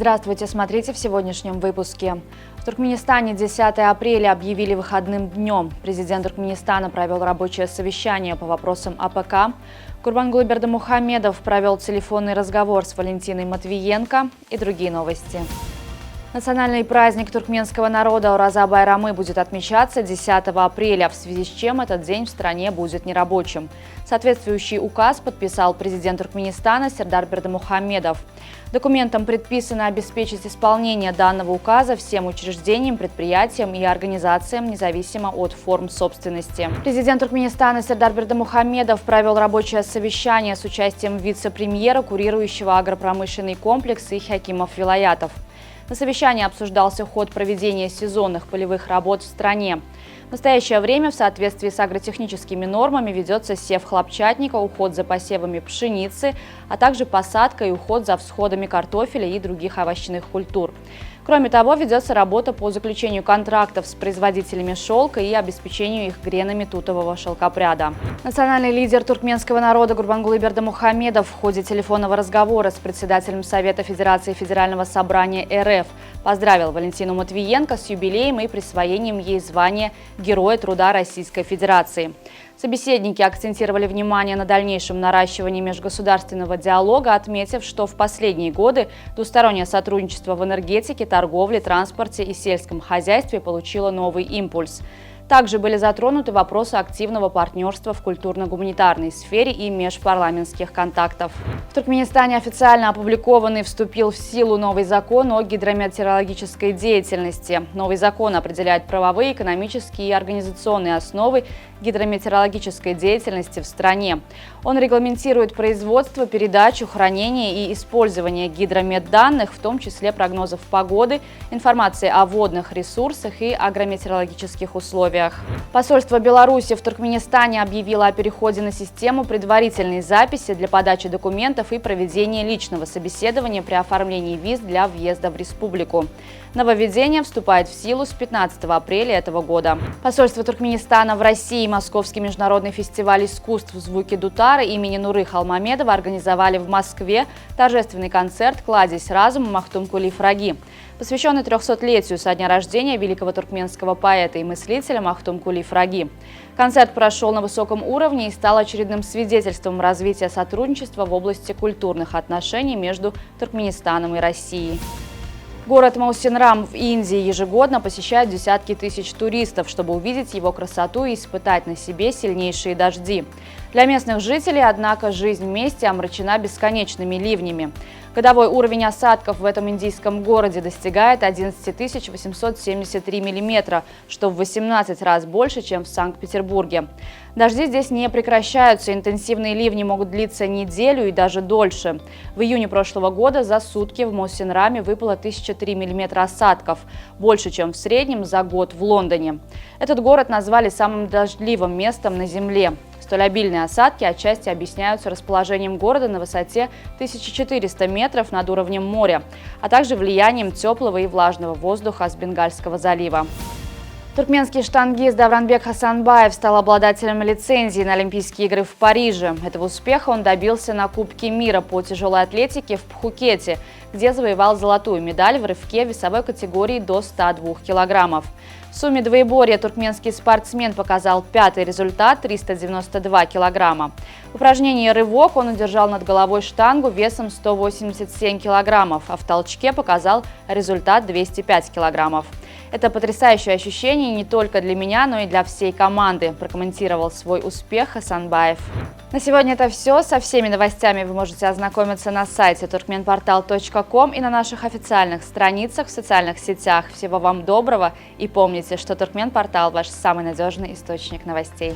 Здравствуйте, смотрите в сегодняшнем выпуске. В Туркменистане 10 апреля объявили выходным днем. Президент Туркменистана провел рабочее совещание по вопросам АПК. Гурбангулы Бердымухамедов провел телефонный разговор с Валентиной Матвиенко и другие новости. Национальный праздник туркменского народа Ораза-Байрамы будет отмечаться 10 апреля, в связи с чем этот день в стране будет нерабочим. Соответствующий указ подписал президент Туркменистана Сердар Бердымухамедов. Документом предписано обеспечить исполнение данного указа всем учреждениям, предприятиям и организациям, независимо от форм собственности. Президент Туркменистана Сердар Бердымухамедов провел рабочее совещание с участием вице-премьера, курирующего агропромышленный комплекс и хакимов вилаятов. На совещании обсуждался ход проведения сезонных полевых работ в стране. В настоящее время в соответствии с агротехническими нормами ведется сев хлопчатника, уход за посевами пшеницы, а также посадка и уход за всходами картофеля и других овощных культур. Кроме того, ведется работа по заключению контрактов с производителями шелка и обеспечению их гренами тутового шелкопряда. Национальный лидер туркменского народа Гурбангулы Бердымухамедов в ходе телефонного разговора с председателем Совета Федерации Федерального собрания РФ поздравил Валентину Матвиенко с юбилеем и присвоением ей звания Героя труда Российской Федерации. Собеседники акцентировали внимание на дальнейшем наращивании межгосударственного диалога, отметив, что в последние годы двустороннее сотрудничество в энергетике, торговле, транспорте и сельском хозяйстве получило новый импульс. Также были затронуты вопросы активного партнерства в культурно-гуманитарной сфере и межпарламентских контактов. В Туркменистане официально опубликован и вступил в силу новый закон о гидрометеорологической деятельности. Новый закон определяет правовые, экономические и организационные основы гидрометеорологической деятельности в стране. Он регламентирует производство, передачу, хранение и использование гидрометданных, в том числе прогнозов погоды, информации о водных ресурсах и агрометеорологических условиях. Посольство Беларуси в Туркменистане объявило о переходе на систему предварительной записи для подачи документов и проведения личного собеседования при оформлении виз для въезда в республику. Нововведение вступает в силу с 15 апреля этого года. Посольство Туркменистана в России и Московский международный фестиваль искусств «Звуки Дутара» имени Нуры Халмамедова организовали в Москве торжественный концерт «Кладезь разума» Махтумкули Фраги, посвященный 300-летию со дня рождения великого туркменского поэта и мыслителя Махтумкули Фраги. Концерт прошел на высоком уровне и стал очередным свидетельством развития сотрудничества в области культурных отношений между Туркменистаном и Россией. Город Маусинрам в Индии ежегодно посещают десятки тысяч туристов, чтобы увидеть его красоту и испытать на себе сильнейшие дожди. Для местных жителей, однако, жизнь в месте омрачена бесконечными ливнями. Годовой уровень осадков в этом индийском городе достигает 11 873 мм, что в 18 раз больше, чем в Санкт-Петербурге. Дожди здесь не прекращаются, интенсивные ливни могут длиться неделю и даже дольше. В июне прошлого года за сутки в Маусинраме выпало 1003 мм осадков, больше, чем в среднем за год в Лондоне. Этот город назвали самым дождливым местом на Земле. Столь обильные осадки отчасти объясняются расположением города на высоте 1400 метров над уровнем моря, а также влиянием теплого и влажного воздуха с Бенгальского залива. Туркменский штангист Давранбек Хасанбаев стал обладателем лицензии на Олимпийские игры в Париже. Этого успеха он добился на Кубке мира по тяжелой атлетике в Пхукете, где завоевал золотую медаль в рывке весовой категории до 102 килограммов. В сумме двоеборья туркменский спортсмен показал пятый результат – 392 килограмма. В упражнении «Рывок» он удержал над головой штангу весом 187 килограммов, а в толчке показал результат 205 килограммов. «Это потрясающее ощущение не только для меня, но и для всей команды», – прокомментировал свой успех Хасанбаев. На сегодня это все. Со всеми новостями вы можете ознакомиться на сайте turkmenportal.com и на наших официальных страницах в социальных сетях. Всего вам доброго и помните, что Туркменпортал – ваш самый надежный источник новостей.